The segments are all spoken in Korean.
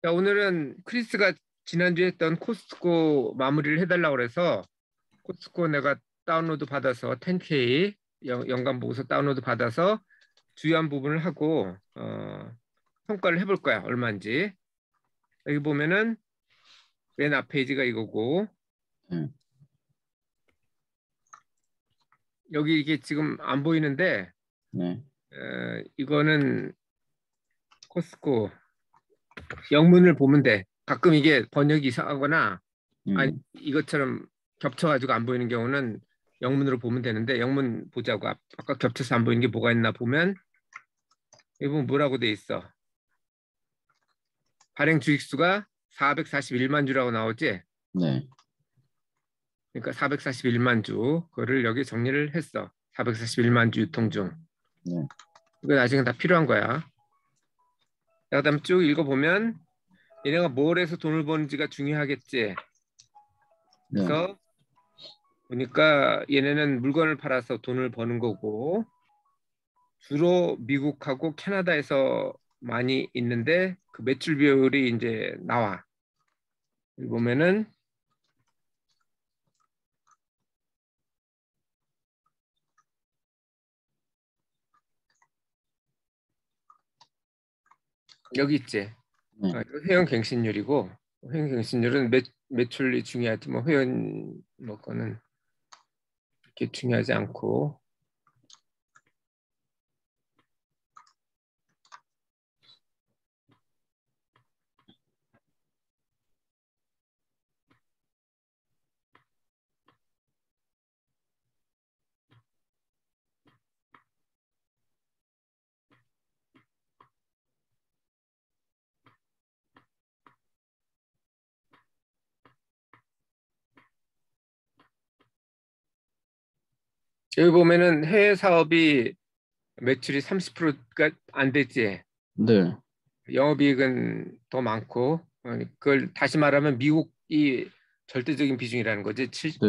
자, 오늘은 크리스가 지난주에 했던 코스트코 마무리를 해달라고 그래서 코스트코 내가 다운로드 받아서 10K 연간 보고서 다운로드 받아서 주요한 부분을 하고 평가를 해볼 거야. 얼마인지. 여기 보면은 맨 앞 페이지가 이거고 여기 이게 지금 안 보이는데 네. 이거는 코스트코 영문을 보면 돼. 가끔 이게 번역이 이상하거나 아니 이것처럼 겹쳐가지고 안 보이는 경우는 영문으로 보면 되는데 영문 보자고. 아까 겹쳐서 안 보이는 게 뭐가 있나 보면 여기 보면 뭐라고 돼 있어. 발행 주식수가 441만 주라고 나오지. 네. 그러니까 441만 주 그거를 여기 정리를 했어. 441만 주 유통 중. 네. 이거 나중에 다 필요한 거야. 그다음 쭉 읽어보면 얘네가 뭘 해서 돈을 버는지가 중요하겠지. 네. 그래서 보니까 얘네는 물건을 팔아서 돈을 버는 거고 주로 미국하고 캐나다에서 많이 있는데 그 매출 비율이 이제 나와. 여기 보면은 여기 있지. 네. 회원 갱신율이고 회원 갱신율은 매출이 중요하지 뭐 회원 뭐 거는 그렇게 중요하지 않고. 여기 보면은 해외 사업이 매출이 30%가 안 되지. 네. 영업이익은 더 많고 그걸 다시 말하면 미국이 절대적인 비중이라는 거지. 네.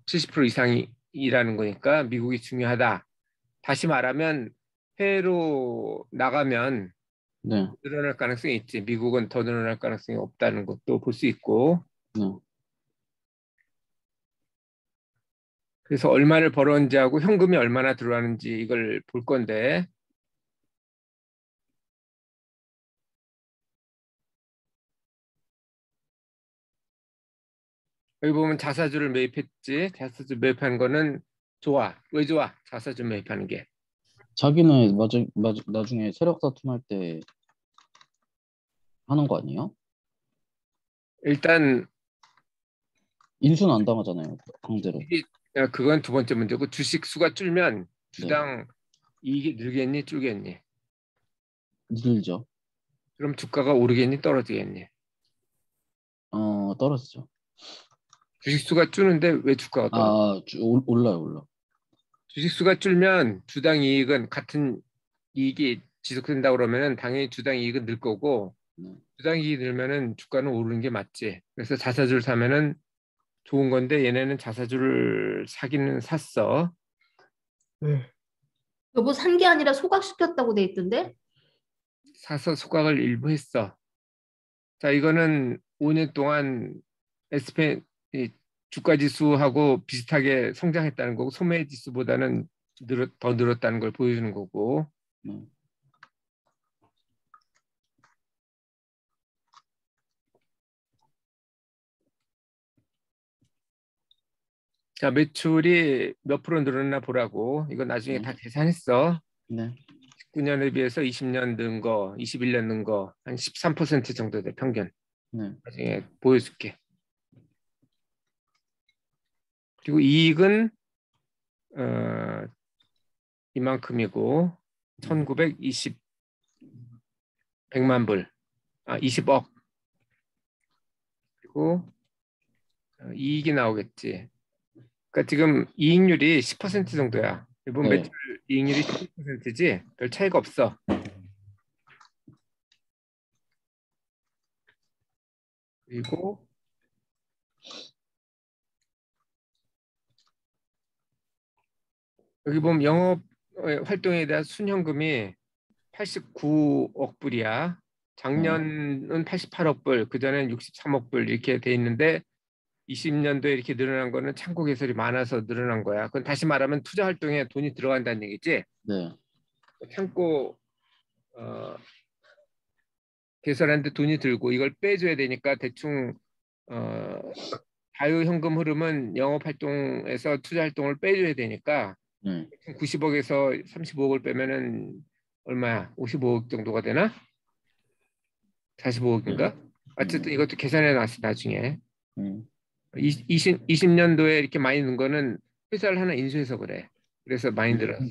70% 이상이라는 거니까 미국이 중요하다. 다시 말하면 해외로 나가면 네. 늘어날 가능성이 있지. 미국은 더 늘어날 가능성이 없다는 것도 볼 수 있고. 네. 그래서 얼마를 벌었는지 하고 현금이 얼마나 들어가는지 이걸 볼 건데 여기 보면 자사주를 매입했지. 자사주 매입한 거는 좋아. 왜 좋아? 자사주 매입하는 게. 자기는 나중에 세력 다툼할 때 하는 거 아니에요? 일단 인수는 안 당하잖아요. 강제로. 그건 두 번째 문제고 주식 수가 줄면 네. 주당 이익이 늘겠니 줄겠니? 늘죠. 그럼 주가가 오르겠니 떨어지겠니? 떨어지죠. 주식 수가 줄는데 왜 주가가 떨어져? 올라요. 주식 수가 줄면 주당 이익은 같은 이익이 지속된다 그러면은 당연히 주당 이익은 늘 거고 네. 주당 이익이 늘면은 주가는 오르는 게 맞지. 그래서 자사주를 사면은 좋은 건데 얘네는 자사주를 사기는 샀어. 네. 여보 산 게 아니라 소각시켰다고 돼 있던데? 사서 소각을 일부 했어. 자, 이거는 5년 동안 에스펜 주가 지수하고 비슷하게 성장했다는 거고 소매 지수보다는 더 늘었다는 걸 보여주는 거고. 네. 자, 매출이 몇 프로 늘었나 보라고. 이거 나중에 네. 다 계산했어. 네. 19년에 비해서 20년 는 거, 21년 는 거 한 13% 정도 돼, 평균. 네. 나중에 보여줄게. 그리고 이익은 이만큼이고 1920 100만 불. 20억. 그리고 이익이 나오겠지. 그러니까 지금 이익률이 10% 정도야. 이번 네. 매출 이익률이 10%지 별 차이가 없어. 그리고 여기 보면 영업 활동에 대한 순현금이 89억 불이야. 작년은 88억 불, 그전엔 63억 불 이렇게 돼 있는데 20년도에 이렇게 늘어난 거는 창고 개설이 많아서 늘어난 거야. 그건 다시 말하면 투자 활동에 돈이 들어간다는 얘기지. 네. 창고 개설하는데 돈이 들고 이걸 빼줘야 되니까 대충 어, 자유 현금 흐름은 영업 활동에서 투자 활동을 빼줘야 되니까 네. 90억에서 35억을 빼면은 얼마야? 55억 정도가 되나? 45억인가? 어쨌든 이것도 계산해 놨어 나중에. 20년도에 이렇게 많이 는 거는 회사를 하나 인수해서 그래. 그래서 많이 늘었어.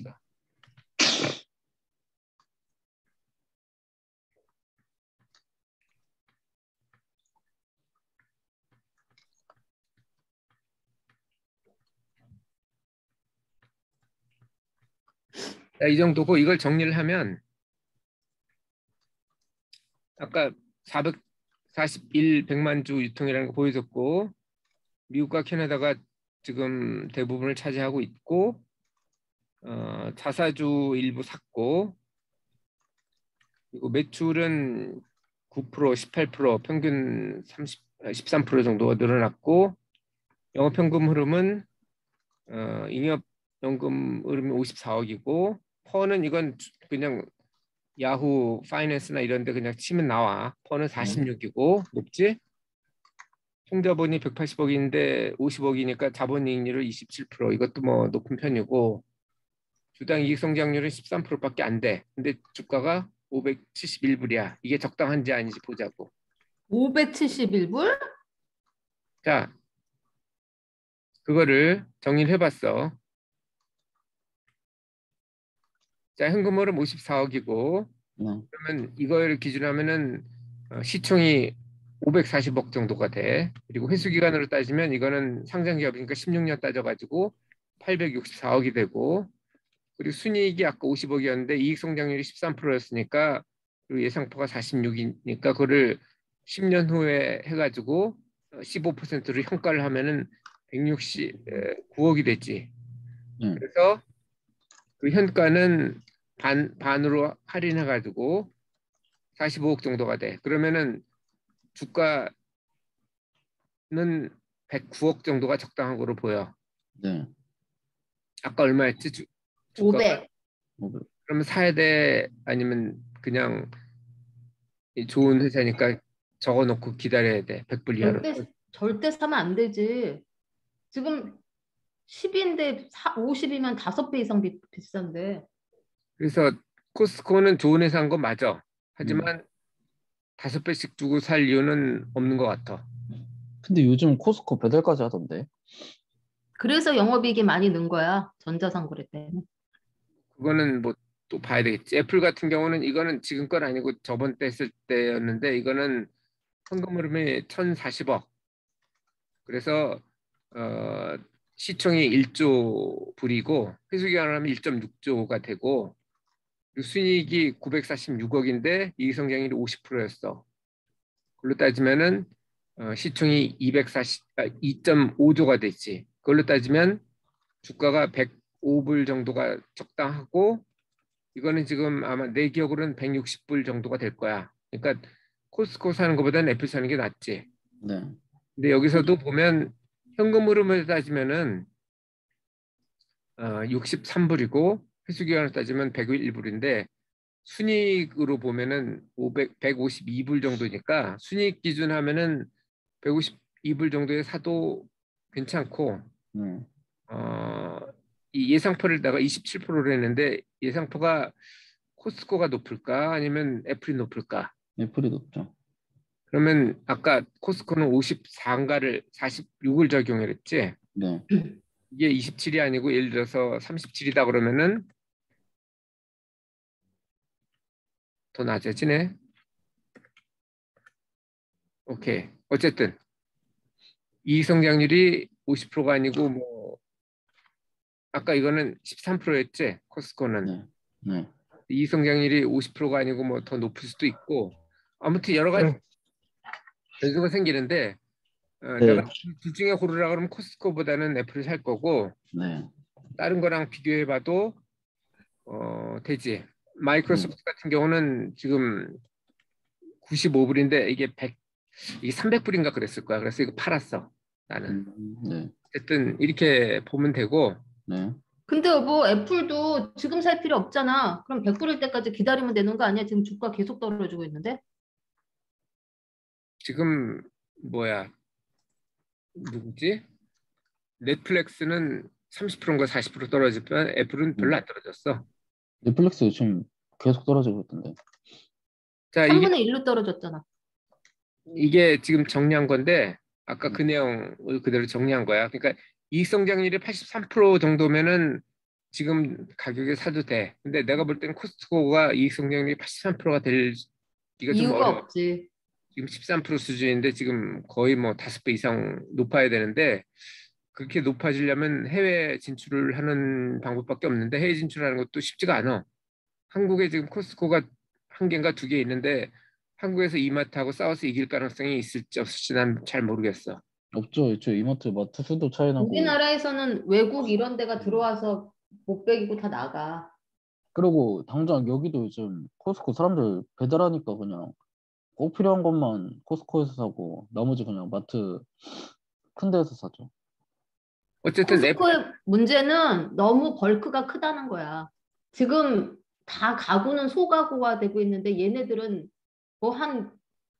자, 이 정도고 이걸 정리를 하면 아까 441 100만 주 유통이라는 거 보여줬고 미국과 캐나다가 지금 대부분을 차지하고 있고 자사주 일부 샀고 그리고 매출은 9%, 18% 평균 13% 정도가 늘어났고 영업현금 흐름은 잉여연금 흐름이 54억이고 퍼는 이건 그냥 야후 파이낸스나 이런 데 그냥 치면 나와. 퍼는 46이고 높지? 총자본이 180억인데 50억이니까 자본이익률은 27%. 이것도 뭐 높은 편이고 주당 이익 성장률은 13%밖에 안 돼. 근데 주가가 571불이야. 이게 적당한지 아닌지 보자고. 571불? 자, 그거를 정리를 해봤어. 자, 현금 흐름 54억이고 그러면 이거를 기준하면은 시총이 540억 정도가 돼. 그리고 회수 기간으로 따지면 이거는 상장 기업이니까 16년 따져가지고 864억이 되고 그리고 순이익이 아까 50억이었는데 이익 성장률이 13%였으니까 그리고 예상포가 46이니까 그거를 10년 후에 해가지고 15%로 평가를 하면은 169억이 되지. 그래서 그 현가는 반으로 할인해가지고 45억 정도가 돼. 그러면은 주가는 109억 정도가 적당한 거로 보여. 네. 아까 얼마였지? 주가가? 500. 그러면 사야 돼? 아니면 그냥 좋은 회사니까 적어놓고 기다려야 돼? 100불 이하로. 절대 사면 안 되지. 지금 10인데 50이면 5배 이상 비싼데. 그래서 코스코는 좋은 회사인 건 맞아. 하지만 5배씩 주고 살 이유는 없는 것 같아. 근데 요즘 코스코 배달까지 하던데. 그래서 영업이익이 많이 는 거야. 전자상거래 때문에. 그거는 뭐 또 봐야 되겠지. 애플 같은 경우는 이거는 지금 건 아니고 저번 때 했을 때였는데 이거는 현금 흐름이 1,040억. 그래서 시총이 1조 불이고 회수기간을 하면 1.6조가 되고 순이익이 946억인데 이익 성장률이 50%였어. 그걸로 따지면은 시총이 2.5조가 됐지. 그걸로 따지면 주가가 105불 정도가 적당하고 이거는 지금 아마 내 기억으로는 160불 정도가 될 거야. 그러니까 코스코 사는 것보다는 애플 사는 게 낫지. 네. 근데 여기서도 보면 현금 흐름을 따지면은 63불이고 회수기간을 따지면 101불인데 순이익으로 보면은 152불 정도니까 순이익 기준 하면은 152불 정도에 사도 괜찮고 이 예상포를 내가 27%로 했는데 예상포가 코스코가 높을까 아니면 애플이 높을까? 애플이 높죠. 그러면 아까 코스코는 54인가를 46을 적용했지? 네. 이게 27이 아니고 예를 들어서 37이다 그러면은 더 낮아지네. 오케이. 어쨌든 이익 성장률이 50%가 아니고 뭐 아까 이거는 13%였지 코스코는. 네. 네. 이익 성장률이 50%가 아니고 뭐 더 높을 수도 있고 아무튼 여러 가지 변수가 생기는데 내가 둘 중에 고르라 그러면 코스코보다는 애플을 살 거고 네. 다른 거랑 비교해봐도 되지. 마이크로소프트 같은 경우는 지금 95불인데 이게 100 이게 300불인가 그랬을 거야. 그래서 이거 팔았어. 나는. 네. 어쨌든 이렇게 보면 되고 네. 근데 뭐 애플도 지금 살 필요 없잖아. 그럼 100불일 때까지 기다리면 되는 거 아니야? 지금 주가 계속 떨어지고 있는데. 지금 뭐야? 누구지? 넷플릭스는 30%인가 40% 떨어지면 애플은 별로 안 떨어졌어. 넷플릭스 요즘 계속 떨어지고 있던데. 자, 3분의 1로 떨어졌잖아. 이게 지금 정리한 건데 아까 그 내용을 그대로 정리한 거야. 그러니까 이익 성장률이 83% 정도면은 지금 가격에 사도 돼. 근데 내가 볼 때는 코스트코가 이익 성장률이 83%가 될 리가 좀 이유가 어려워. 없지. 지금 13% 수준인데 지금 거의 뭐 5배 이상 높아야 되는데 그렇게 높아지려면 해외 진출을 하는 방법밖에 없는데 해외 진출하는 것도 쉽지가 않아. 한국에 지금 코스트코가 한 개인가 두 개 있는데 한국에서 이마트하고 싸워서 이길 가능성이 있을지 없을지 난 잘 모르겠어. 없죠. 저 이마트 마트 수도 차이 나고. 우리나라에서는 외국 이런 데가 들어와서 못 베기고 다 나가. 그리고 당장 여기도 요즘 코스코 사람들 배달하니까 그냥 꼭 필요한 것만 코스코에서 사고 나머지 그냥 마트 큰 데에서 사죠. 어쨌든 코스트코의 문제는 너무 벌크가 크다는 거야. 지금 다 가구는 소가구화 되고 있는데 얘네들은 뭐 한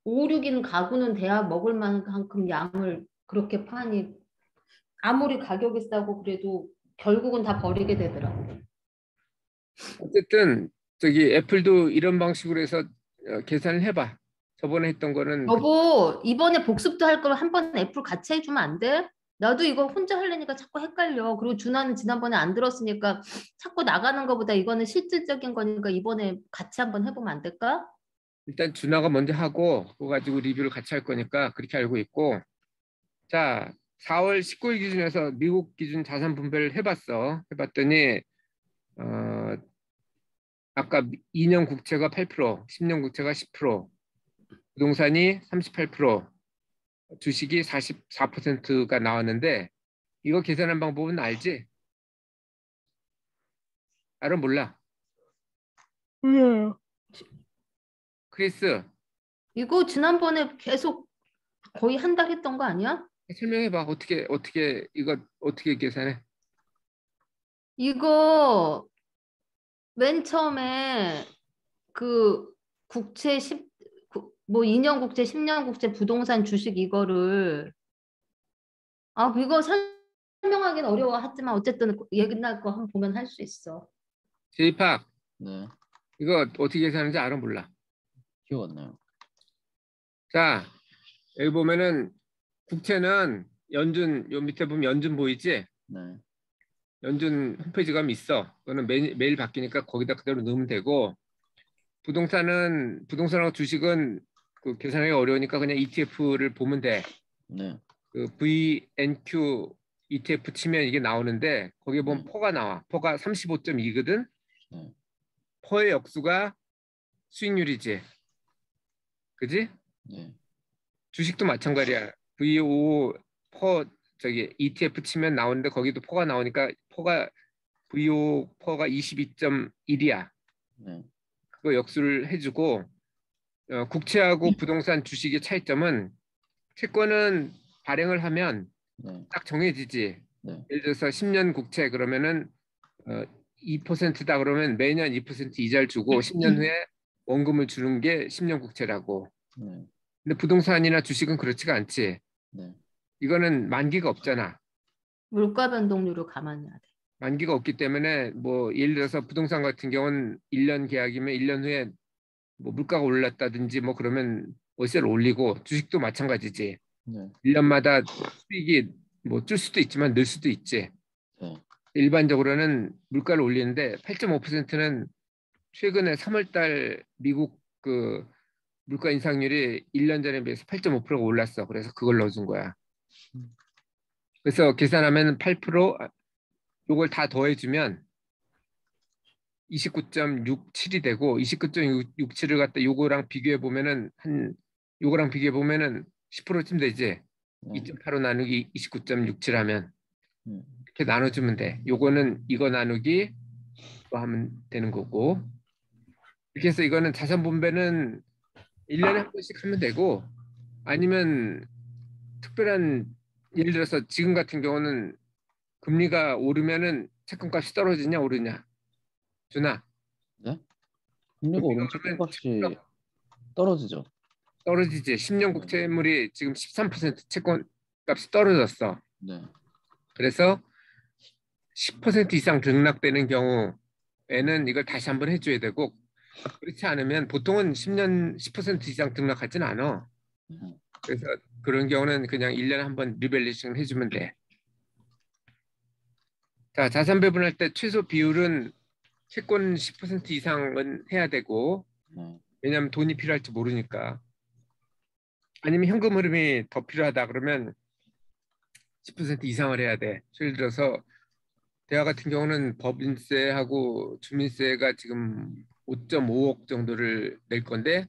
5, 6인 가구는 돼야 먹을 만큼 양을 그렇게 파니 아무리 가격이 싸고 그래도 결국은 다 버리게 되더라고. 어쨌든 저기 애플도 이런 방식으로 해서 계산을 해봐. 저번에 했던 거는 여보, 이번에 복습도 할 거면 한 번 애플 같이 해주면 안 돼? 나도 이거 혼자 하려니까 자꾸 헷갈려. 그리고 준하는 지난번에 안 들었으니까 자꾸 나가는 것보다 이거는 실질적인 거니까 이번에 같이 한번 해보면 안 될까? 일단 준하가 먼저 하고 그거 가지고 리뷰를 같이 할 거니까 그렇게 알고 있고 자 4월 19일 기준에서 미국 기준 자산 분배를 해봤어. 해봤더니 어, 아까 2년 국채가 8%, 10년 국채가 10%, 부동산이 38%, 주식이 44%가 나왔는데 이거 계산한 방법은 알지? 알아 몰라? 크리스 이거 지난번에 계속 거의 한 달 했던 거 아니야? 설명해봐. 어떻게 이거 어떻게 계산해? 이거 맨 처음에 그 국채 10, 뭐 2년 국채, 10년 국채, 부동산 주식 이거를 이거 설명하기는 어려워 하지만 어쨌든 옛날 거 한번 보면 할 수 있어. 제이팍 네. 이거 어떻게 계산하는지 알아 몰라? 기억 안 나요. 자 여기 보면은 국채는 연준 요 밑에 보면 연준 보이지? 네. 연준 홈페이지 가면 있어. 그거는 매일 바뀌니까 거기다 그대로 넣으면 되고 부동산하고 주식은 그 계산하기 어려우니까 그냥 ETF를 보면 돼. 네. 그 VNQ ETF 치면 이게 나오는데 거기에 보면 네. 퍼가 나와. 퍼가 35.2거든. 네. 퍼의 역수가 수익률이지. 그지? 네. 주식도 마찬가지야. VO 퍼 저기 ETF 치면 나오는데 거기도 퍼가 나오니까 퍼가 VO 퍼가 22.1이야. 네. 그거 역수를 해주고 국채하고 부동산 주식의 차이점은 채권은 발행을 하면 네. 딱 정해지지. 네. 예를 들어서 10년 국채 그러면은 2%다 그러면 매년 2% 이자를 주고 10년 후에 원금을 주는 게 10년 국채라고. 네. 근데 부동산이나 주식은 그렇지가 않지. 네. 이거는 만기가 없잖아. 물가 변동률을 감안해야 돼. 만기가 없기 때문에 뭐 예를 들어서 부동산 같은 경우는 1년 계약이면 1년 후에 뭐 물가가 올랐다든지 뭐 그러면 월세를 올리고 주식도 마찬가지지. 네. 1년마다 수익이 뭐 줄 수도 있지만 늘 수도 있지. 네. 일반적으로는 물가를 올리는데 8.5%는 최근에 3월 달 미국 그 물가 인상률이 1년 전에 비해서 8.5%가 올랐어. 그래서 그걸 넣어준 거야. 그래서 계산하면 8% 요걸 다 더해주면 29.67이 되고 29.67을 갖다 요거랑 비교해 보면은 요거랑 비교해 보면은 10%쯤 되지. 네. 2.85 나누기 29.67 하면 네. 이렇게 나눠주면 돼. 요거는 이거 나누기 또 하면 되는 거고. 이렇게 해서 이거는 자산 분배는 1년에 한 번씩 하면 되고 아니면 특별한 예를 들어서 지금 같은 경우는 금리가 오르면은 채권값이 떨어지냐 오르냐 준아 네? 금리가 금리가 오르면 오르면 채권값이 떨어지죠. 떨어지지 10년 네. 국채물이 지금 13% 채권값이 떨어졌어. 네. 그래서 10% 이상 등락되는 경우에는 이걸 다시 한번 해줘야 되고 그렇지 않으면 보통은 10년 10% 이상 등락하진 않아. 네. 그래서 그런 경우는 그냥 1년에 한 번 리밸리싱 해주면 돼. 자, 자산 배분할 때 최소 비율은 채권 10% 이상은 해야 되고 네. 왜냐하면 돈이 필요할지 모르니까. 아니면 현금 흐름이 더 필요하다 그러면 10% 이상을 해야 돼. 예를 들어서 대학 같은 경우는 법인세하고 주민세가 지금 5.5억 정도를 낼 건데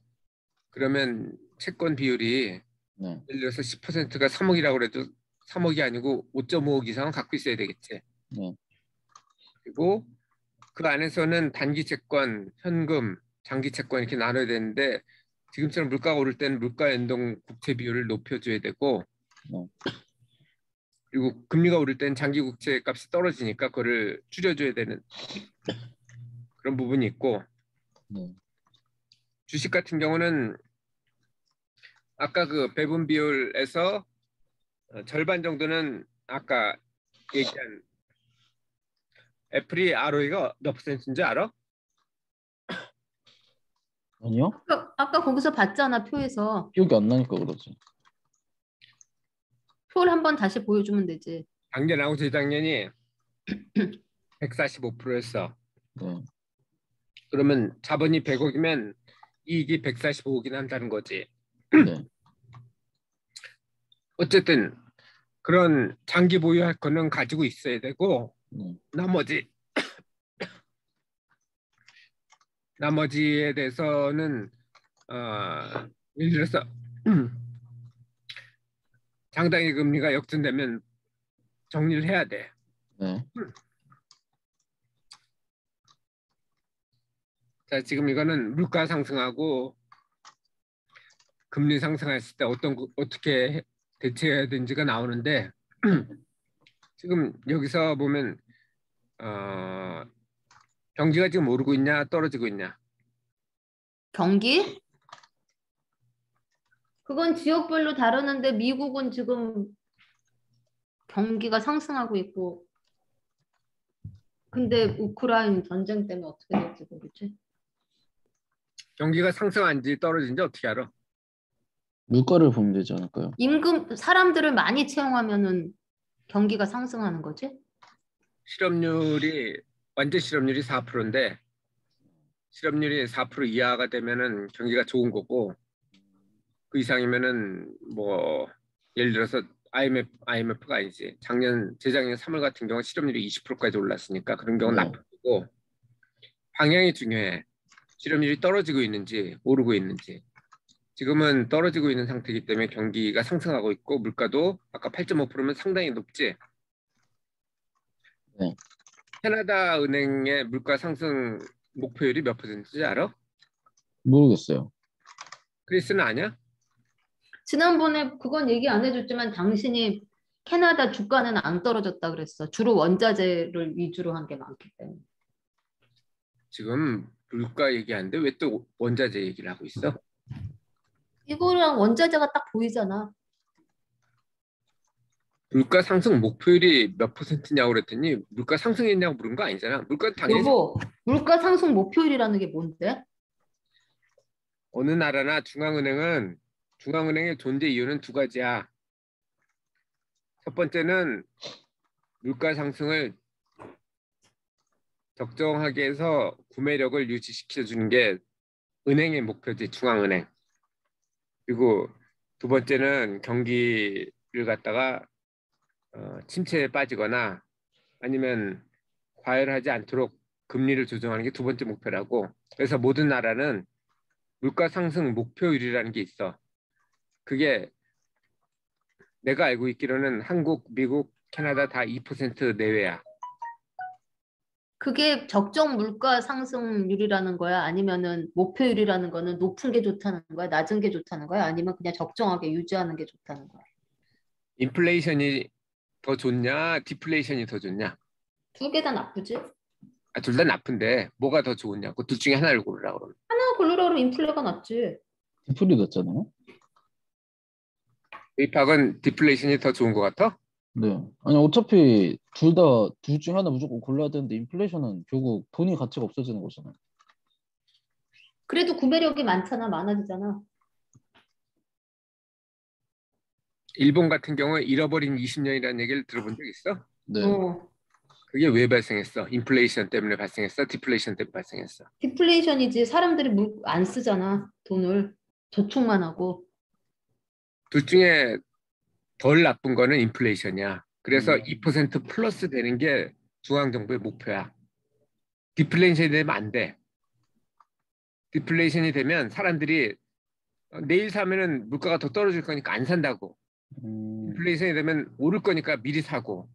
그러면 채권 비율이 네. 예를 들어서 10%가 3억이라고 그래도 3억이 아니고 5.5억 이상은 갖고 있어야 되겠지. 네. 그리고 그 안에서는 단기 채권, 현금, 장기 채권 이렇게 나눠야 되는데 지금처럼 물가가 오를 때는 물가 연동 국채 비율을 높여줘야 되고 네. 그리고 금리가 오를 때는 장기 국채 값이 떨어지니까 그거를 줄여줘야 되는 그런 부분이 있고 네. 주식 같은 경우는 아까 그 배분 비율에서 절반 정도는 아까 얘기한 애플이 ROE가 몇 퍼센트인지 알아? 아니요? 아까 거기서 봤잖아, 표에서. 기억이 안 나니까 그러지. 표를 한번 다시 보여주면 되지. 작년하고 재작년이 145%였어. 네. 그러면 자본이 100억이면 이익이 145억이나 한다는 거지. 네. 어쨌든 그런 장기 보유할 거는 가지고 있어야 되고 네. 나머지에 대해서는 예를 들어서 장당의 금리가 역전되면 정리를 해야 돼. 네. 자, 지금 이거는 물가 상승하고 금리 상승했을 때 어떻게 대처해야 되는지가 나오는데 지금 여기서 보면 경기가 지금 오르고 있냐 떨어지고 있냐. 경기? 그건 지역별로 다르는데 미국은 지금 경기가 상승하고 있고 근데 우크라이나 전쟁 때문에 어떻게 될지 모르지. 경기가 상승한지 떨어진지 어떻게 알아? 물가를 보면 되지 않을까요? 임금 사람들을 많이 채용하면은 경기가 상승하는 거지? 완전 실업률이 4%인데 실업률이 4% 이하가 되면은 경기가 좋은 거고 그 이상이면은 뭐 예를 들어서 IMF가 아니지. 재작년 3월 같은 경우 실업률이 20%까지 올랐으니까 그런 경우는 네. 나쁜 거고 방향이 중요해. 실업률이 떨어지고 있는지 오르고 있는지. 지금은 떨어지고 있는 상태이기 때문에 경기가 상승하고 있고 물가도 아까 8.5%면 상당히 높지. 네. 캐나다 은행의 물가 상승 목표율이 몇 퍼센트인지 알아? 모르겠어요. 크리스는 아냐? 지난번에 그건 얘기 안 해줬지만 당신이 캐나다 주가는 안 떨어졌다 그랬어. 주로 원자재를 위주로 한 게 많기 때문에. 지금 물가 얘기하는데 왜 또 원자재 얘기를 하고 있어? 이거랑 원자재가 딱 보이잖아. 물가 상승 목표율이 몇 퍼센트냐고 그랬더니 물가 상승했냐고 물은 거 아니잖아. 물가 당연히 여보, 물가 상승 목표율이라는 게 뭔데? 어느 나라나 중앙은행의 존재 이유는 두 가지야. 첫 번째는 물가 상승을 적정하게 해서 구매력을 유지시켜 주는 게 은행의 목표지, 중앙은행. 그리고 두 번째는 경기를 갖다가 침체에 빠지거나 아니면 과열하지 않도록 금리를 조정하는 게 두 번째 목표라고. 그래서 모든 나라는 물가 상승 목표율이라는 게 있어. 그게 내가 알고 있기로는 한국, 미국, 캐나다 다 2% 내외야. 그게 적정 물가 상승률이라는 거야? 아니면은 목표율이라는 거는 높은 게 좋다는 거야? 낮은 게 좋다는 거야? 아니면 그냥 적정하게 유지하는 게 좋다는 거야? 인플레이션이 더 좋냐, 디플레이션이 더 좋냐? 두 개 다 나쁘지? 아, 둘 다 나쁜데 뭐가 더 좋으냐고 둘 중에 하나를 고르라 그러면. 하나 고르라 그러면 인플레가 낫지. 디플이 났잖아요. 웨이팍은 디플레이션이 더 좋은 것 같아? 네. 아니 어차피 둘 중에 하나 무조건 골라야 되는데 인플레이션은 결국 돈이 가치가 없어지는 거잖아요. 그래도 구매력이 많아지잖아. 일본 같은 경우에 잃어버린 20년이라는 얘기를 들어본 적 있어? 네. 그게 왜 발생했어? 인플레이션 때문에 발생했어? 디플레이션 때문에 발생했어? 디플레이션이지. 사람들이 안 쓰잖아. 돈을. 저축만 하고. 둘 중에 덜 나쁜 거는 인플레이션이야. 그래서 2% 플러스 되는 게 중앙정부의 목표야. 디플레이션이 되면 안 돼. 디플레이션이 되면 사람들이 내일 사면은 물가가 더 떨어질 거니까 안 산다고. 인플레이션이 되면 오를 거니까 미리 사고.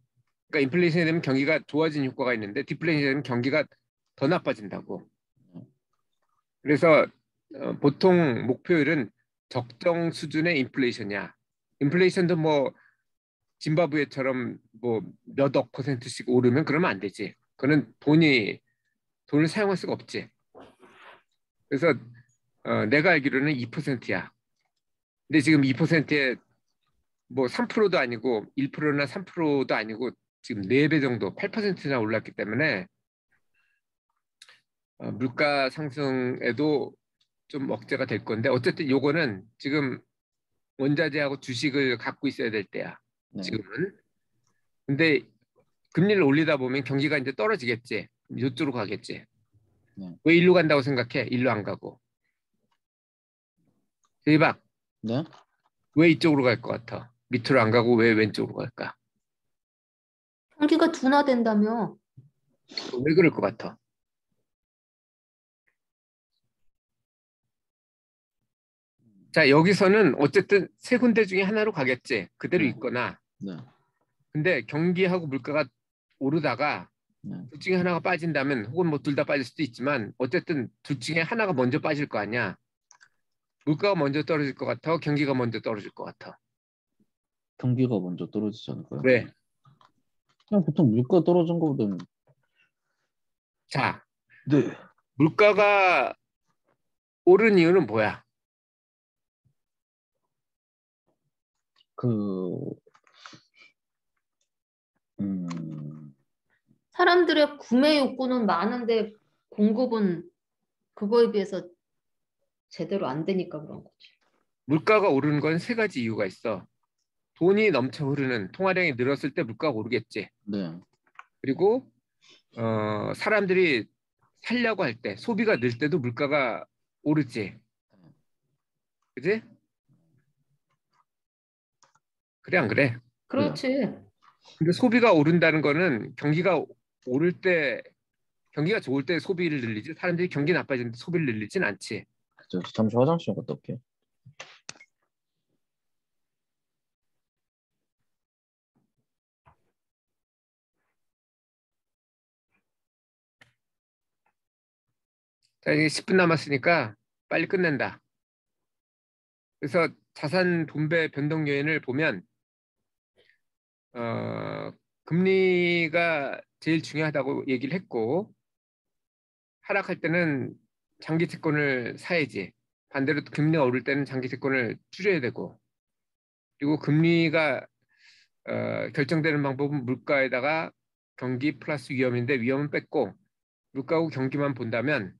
그러니까 인플레이션이 되면 경기가 좋아지는 효과가 있는데 디플레이션이 되면 경기가 더 나빠진다고. 그래서 보통 목표율은 적정 수준의 인플레이션이야. 인플레이션도 뭐 짐바브웨처럼 뭐 몇억 %씩 오르면 그러면 안 되지. 그거는 돈을 사용할 수가 없지. 그래서 내가 알기로는 2%야. 근데 지금 2%에 뭐 3%도 아니고 1%나 3%도 아니고 지금 4배 정도 8%나 올랐기 때문에 물가 상승에도 좀 억제가 될 건데 어쨌든 요거는 지금 원자재하고 주식을 갖고 있어야 될 때야. 네. 지금은. 근데 금리를 올리다 보면 경기가 이제 떨어지겠지. 이쪽으로 가겠지. 네. 왜 일로 간다고 생각해? 일로 안 가고. 대박. 네? 왜 이쪽으로 갈 것 같아? 밑으로 안 가고 왜 왼쪽으로 갈까? 경기가 둔화된다며. 왜 그럴 것 같아? 자, 여기서는 어쨌든 세 군데 중에 하나로 가겠지. 그대로 네. 있거나. 네. 근데 경기하고 물가가 오르다가 네. 둘 중에 하나가 빠진다면 혹은 뭐 둘 다 빠질 수도 있지만 어쨌든 둘 중에 하나가 먼저 빠질 거 아니야. 물가가 먼저 떨어질 것 같아? 경기가 먼저 떨어질 것 같아? 경기가 먼저 떨어지지 않을까요? 왜? 그냥 보통 물가 떨어진 거보다는 자, 네. 물가가 오른 이유는 뭐야? 그 음, 사람들의 구매 욕구는 많은데 공급은 그거에 비해서 제대로 안 되니까 그런 거지. 물가가 오르는 건 세 가지 이유가 있어. 돈이 넘쳐 흐르는 통화량이 늘었을 때 물가가 오르겠지. 네. 그리고 사람들이 살려고 할 때, 소비가 늘 때도 물가가 오르지. 그지? 그래 안 그래? 그렇지. 근데 소비가 오른다는 거는 경기가 오를 때, 경기가 좋을 때 소비를 늘리지. 사람들이 경기 나빠지는 데 소비를 늘리진 않지. 그죠. 잠시 화장실 좀 갔다 올게요. 자, 이제 10분 남았으니까 빨리 끝낸다. 그래서 자산 분배 변동 요인을 보면 어, 금리가 제일 중요하다고 얘기를 했고 하락할 때는 장기 채권을 사야지. 반대로 또 금리가 오를 때는 장기 채권을 줄여야 되고 그리고 금리가 결정되는 방법은 물가에다가 경기 플러스 위험인데 위험은 뺐고 물가하고 경기만 본다면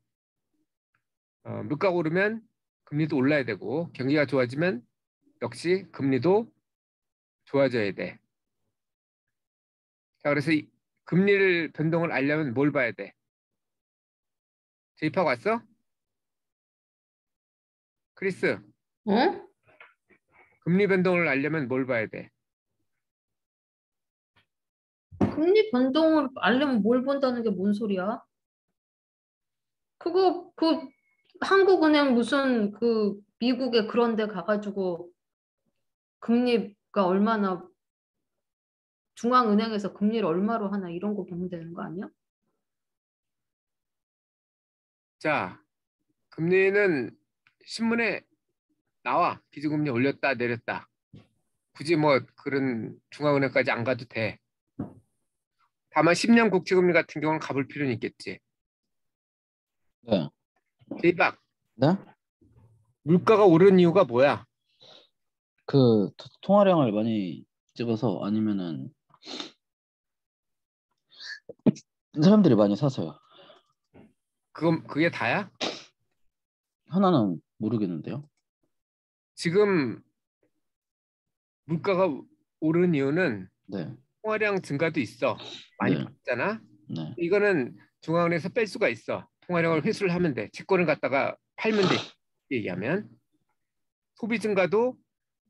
물가가 오르면 금리도 올라야 되고 경기가 좋아지면 역시 금리도 좋아져야 돼. 자, 그래서 이 금리를 변동을 알려면 뭘 봐야 돼? 대입하고 왔어? 크리스, 어? 금리 변동을 알려면 뭘 봐야 돼? 금리 변동을 알려면 뭘 본다는 게 뭔 소리야? 그거 한국은행 무슨 미국에 그런 데 가가지고 금리가 얼마나 중앙은행에서 금리를 얼마로 하나 이런 거 보면 되는 거 아니야? 자, 금리는 신문에 나와. 기준금리 올렸다 내렸다. 굳이 뭐 그런 중앙은행까지 안 가도 돼. 다만 10년 국채금리 같은 경우는 가볼 필요는 있겠지. 네. 대박. 네? 물가가 오른 이유가 뭐야? 그 통화량을 많이 찍어서 아니면은 사람들이 많이 사서요. 그게 다야? 하나는 모르겠는데요. 지금 물가가 오른 이유는 네. 통화량 증가도 있어. 많이 네. 받잖아. 네. 이거는 중앙은행에서 뺄 수가 있어. 통화량을 회수를 하면 돼. 채권을 갖다가 팔면 돼. 얘기하면 소비 증가도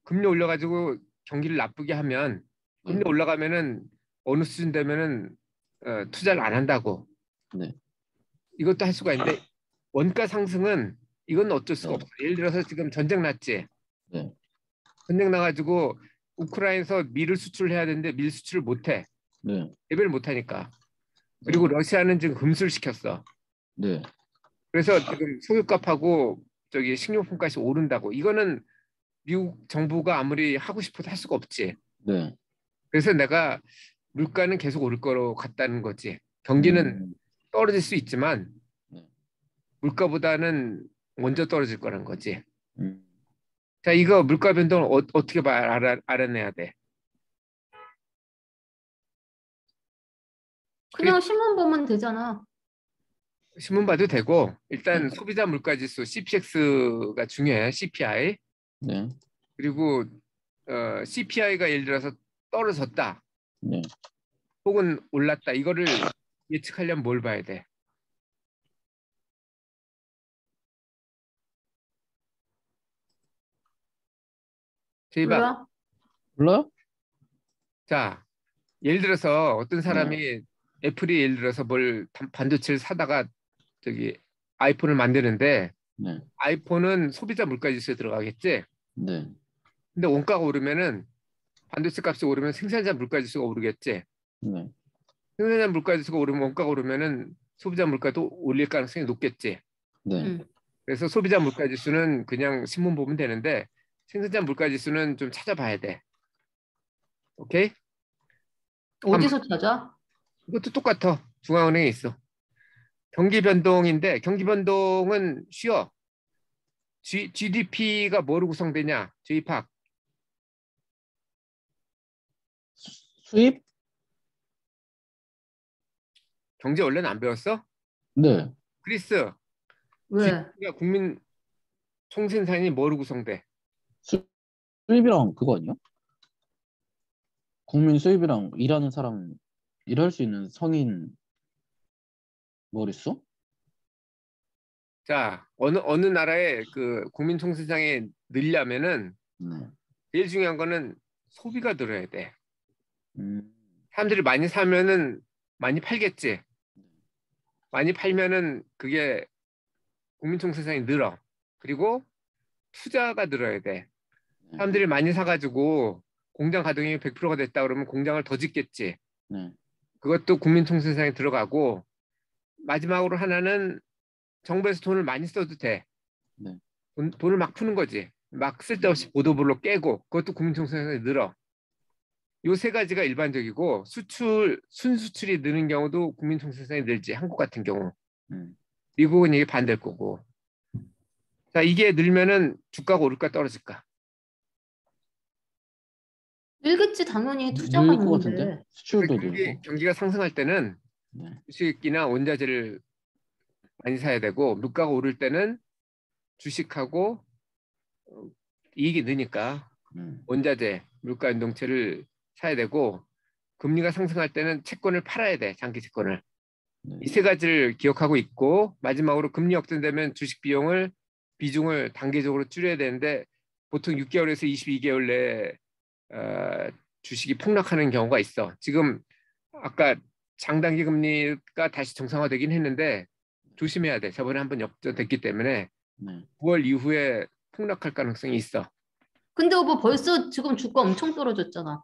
금리 올려가지고 경기를 나쁘게 하면 금리 네. 올라가면은 어느 수준 되면은 투자를 안 한다고. 네. 이것도 할 수가 있는데 원가 상승은 이건 어쩔 수가 네. 없어. 예를 들어서 지금 전쟁 났지. 네. 전쟁 나가지고 우크라이나에서 밀을 수출해야 되는데 밀 수출을 못해. 네. 예배를 못하니까. 그리고 러시아는 지금 금수를 시켰어. 네. 그래서 지금 석유값하고 저기 식료품값이 오른다고. 이거는 미국 정부가 아무리 하고 싶어도 할 수가 없지. 네. 그래서 내가 물가는 계속 오를 거로 같다는 거지. 경기는 떨어질 수 있지만 네. 물가보다는 먼저 떨어질 거란 거지. 음. 자, 이거 물가 변동을 어떻게 알아내야 돼? 그냥 신문 보면 되잖아. 신문 봐도 되고 일단 네. 소비자 물가지수 CPX가 중요해. CPI. 네. 그리고 CPI가 예를 들어서 떨어졌다. 네. 혹은 올랐다. 이거를 예측하려면 뭘 봐야 돼? 제이박. 몰라? 몰라요? 자, 예를 들어서 어떤 네. 사람이 애플이 예를 들어서 뭘 반도체를 사다가 저기 아이폰을 만드는데 네. 아이폰은 소비자 물가지수에 들어가겠지. 네. 근데 원가가 오르면은 반도체 값이 오르면 생산자 물가지수가 오르겠지. 네. 생산자 물가지수가 오르면 원가가 오르면은 소비자 물가도 올릴 가능성이 높겠지. 네. 응. 그래서 소비자 물가지수는 그냥 신문 보면 되는데 생산자 물가지수는 좀 찾아봐야 돼. 오케이? 어디서 찾아? 이것도 똑같아. 중앙은행에 있어. 경기 변동인데 경기 변동은 쉬워. GDP가 뭐로 구성되냐? J팍. 수입? 경제 원래는 안 배웠어? 네. 그리스. 왜? GDP가 국민 총생산이 뭐로 구성돼? 수입이랑 그거 아니야? 국민 수입이랑 일하는 사람 일할 수 있는 성인 뭐랬어? 자, 어느 나라의 그 국민 총생산이 늘려면은 네. 제일 중요한 거는 소비가 늘어야 돼. 음. 사람들이 많이 사면은 많이 팔겠지. 많이 팔면은 그게 국민 총생산이 늘어. 그리고 투자가 늘어야 돼. 사람들이 많이 사가지고 공장 가동이 100%가 됐다 그러면 공장을 더 짓겠지. 네. 그것도 국민 총생산에 들어가고 마지막으로 하나는 정부에서 돈을 많이 써도 돼. 네. 돈을 막 푸는 거지. 막 쓸데없이 보도블록 깨고 그것도 국민 총생산에 늘어. 요 세 가지가 일반적이고 순수출이 느는 경우도 국민 총생산이 늘지. 한국 같은 경우. 미국은 이게 반대일 거고. 자, 이게 늘면은 주가가 오를까 떨어질까? 늘겠지 당연히 투자가 늘릴 것 같은데? 있는데. 수출도 그러니까 늘고. 경기가 상승할 때는 네. 주식이나 원자재를 많이 사야 되고 물가가 오를 때는 주식하고 이익이 느니까 원자재, 물가 연동체를 사야 되고 금리가 상승할 때는 채권을 팔아야 돼. 장기 채권을. 네. 이 세 가지를 기억하고 있고 마지막으로 금리 역전되면 주식 비중을 단계적으로 줄여야 되는데 보통 6개월에서 22개월 내에 주식이 폭락하는 경우가 있어. 지금 아까 장단기 금리가 다시 정상화되긴 했는데 조심해야 돼. 저번에 한번 역전됐기 때문에 네. 9월 이후에 폭락할 가능성이 있어. 근데 오빠 벌써 지금 주가 엄청 떨어졌잖아.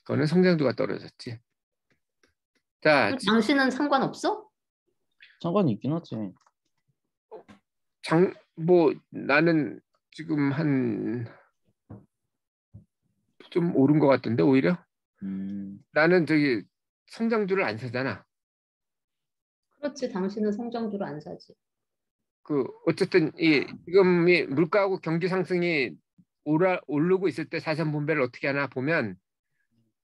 그거는 성장도가 떨어졌지. 자, 그럼 당신은 상관없어? 상관이 있긴 하지. 뭐 나는 지금 한 좀 오른 것 같던데 오히려 나는 저기 성장주를 안 사잖아. 그렇지. 당신은 성장주를 안 사지. 그 어쨌든 이 지금 이 물가하고 경기 상승이 오르고 있을 때 사전 분배를 어떻게 하나 보면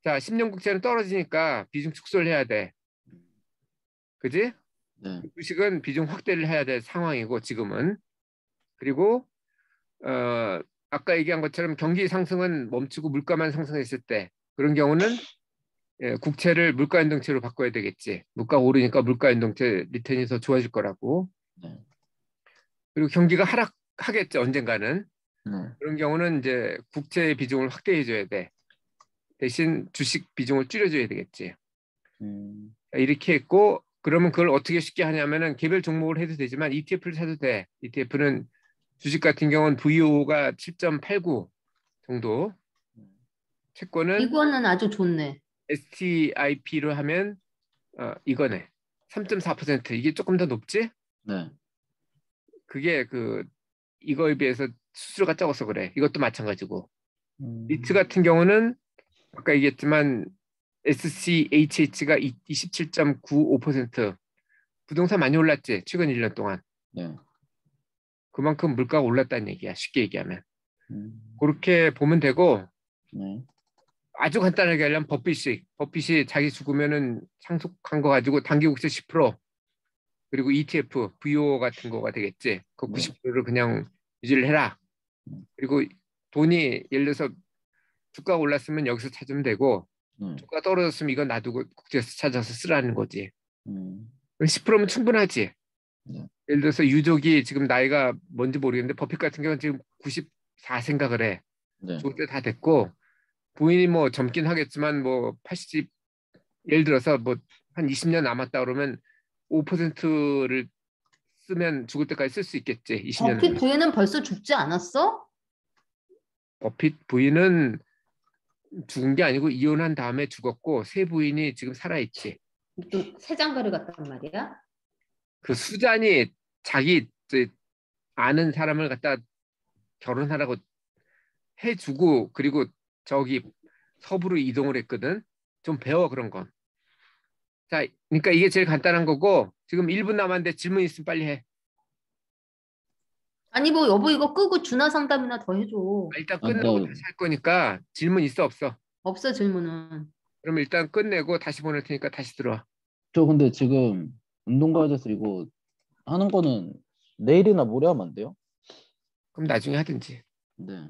자 10년 국채는 떨어지니까 비중 축소를 해야 돼. 그지? 네. 주식은 비중 확대를 해야 될 상황이고 지금은 그리고 아까 얘기한 것처럼 경기 상승은 멈추고 물가만 상승했을 때 그런 경우는 국채를 물가 연동채로 바꿔야 되겠지. 물가 오르니까 물가 연동채 리턴이 더 좋아질 거라고. 네. 그리고 경기가 하락하겠죠 언젠가는. 네. 그런 경우는 이제 국채의 비중을 확대해 줘야 돼. 대신 주식 비중을 줄여줘야 되겠지. 이렇게 했고 그러면 그걸 어떻게 쉽게 하냐면은 개별 종목을 해도 되지만 ETF를 사도 돼. ETF는 주식 같은 경우는 VO가 7.89 정도. 채권은 이거는 아주 좋네. STIP로 하면 이거네. 3.4% 이게 조금 더 높지? 네. 그게 이거에 비해서 수수료가 적어서 그래. 이것도 마찬가지고. 리츠 같은 경우는 아까 얘기했지만 SCHH가 27.95% 부동산 많이 올랐지 최근 1년 동안. 네. 그만큼 물가가 올랐다는 얘기야. 쉽게 얘기하면. 그렇게 보면 되고 네. 아주 간단하게 하려면 버핏이 자기 죽으면은 상속한 거 가지고 단기국채 10% 그리고 ETF, VO 같은 거가 되겠지. 그 90%를 그냥 유지를 해라. 그리고 돈이 예를 들어서 주가가 올랐으면 여기서 찾으면 되고 주가가 떨어졌으면 이거 놔두고 국제에서 찾아서 쓰라는 거지. 10%면 충분하지. 예를 들어서 유족이 지금 나이가 뭔지 모르겠는데 버핏 같은 경우는 지금 94 생각을 해. 네. 죽을 때 다 됐고 부인이 뭐 젊긴 하겠지만 뭐 80, 예를 들어서 뭐 한 20년 남았다 그러면 5%를 쓰면 죽을 때까지 쓸 수 있겠지. 20년. 버핏 부인은 벌써 죽지 않았어? 버핏 부인은 죽은 게 아니고 이혼한 다음에 죽었고 새 부인이 지금 살아있지. 또 새 장가를 갔단 말이야? 그 수잔이 자기 아는 사람을 갖다 결혼하라고 해주고 그리고 저기 서부로 이동을 했거든. 좀 배워 그런 건. 자, 그러니까 이게 제일 간단한 거고 지금 1분 남았는데 질문 있으면 빨리 해. 아니 뭐 여보 이거 끄고 준하 상담이나 더 해줘. 일단 끝내고 다시 할 거니까 질문 있어 없어? 없어 질문은. 그럼 일단 끝내고 다시 보낼 테니까 다시 들어와. 저 근데 지금 운동 가야 돼서 이거 하는 거는 내일이나 모레 하면 안 돼요? 그럼 나중에 하든지. 네.